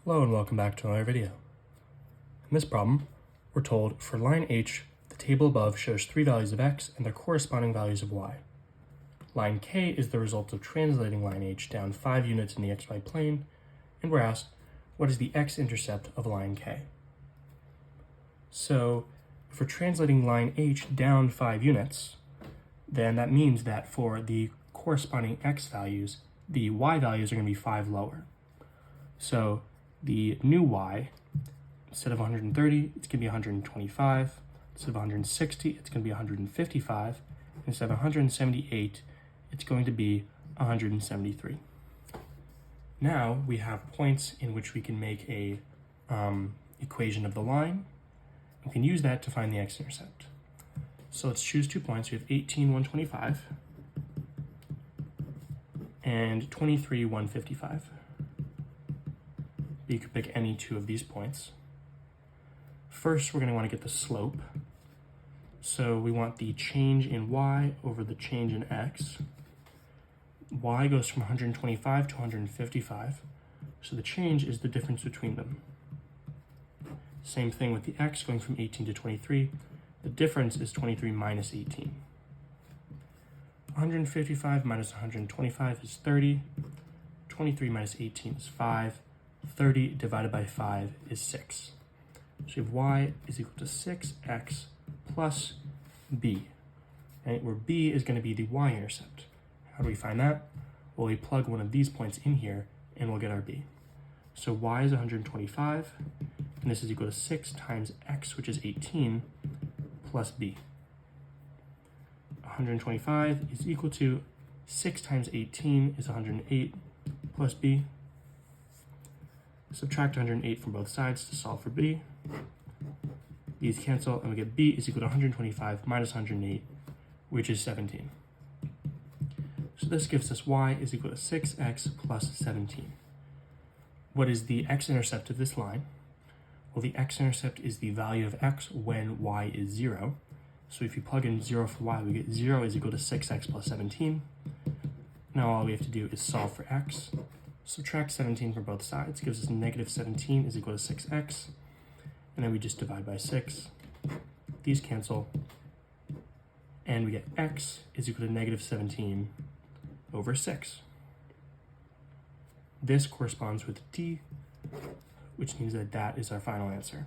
Hello and welcome back to another video. In this problem, we're told for line H, the table above shows 3 values of x and their corresponding values of y. Line K is the result of translating line H down 5 units in the xy plane, and we're asked, what is the x-intercept of line K? So, if we're translating line H down 5 units, then that means that for the corresponding x values, the y values are going to be 5 lower. So, the new y, instead of 130, it's going to be 125. Instead of 160, it's going to be 155. Instead of 178, it's going to be 173. Now we have points in which we can make a equation of the line. We can use that to find the x-intercept. So let's choose 2 points. We have 18, 125, and 23, 155. You could pick any 2 of these points. First, we're going to want to get the slope. So we want the change in y over the change in x. Y goes from 125 to 155. So the change is the difference between them. Same thing with the x going from 18 to 23. The difference is 23 minus 18. 155 minus 125 is 30. 23 minus 18 is 5. 30 divided by 5 is 6. So we have y is equal to 6x plus b, and where b is going to be the y-intercept. How do we find that? Well, we plug one of these points in here, and we'll get our b. So y is 125, and this is equal to 6 times x, which is 18, plus b. 125 is equal to 6 times 18 is 108, plus b. Subtract 108 from both sides to solve for b. These cancel, and we get b is equal to 125 minus 108, which is 17. So this gives us y is equal to 6x plus 17. What is the x-intercept of this line? Well, the x-intercept is the value of x when y is 0. So if you plug in 0 for y, we get 0 is equal to 6x plus 17. Now all we have to do is solve for x. Subtract 17 from both sides, gives us negative 17 is equal to 6x, and then we just divide by 6. These cancel, and we get x is equal to negative 17 over 6. This corresponds with D, which means that that is our final answer.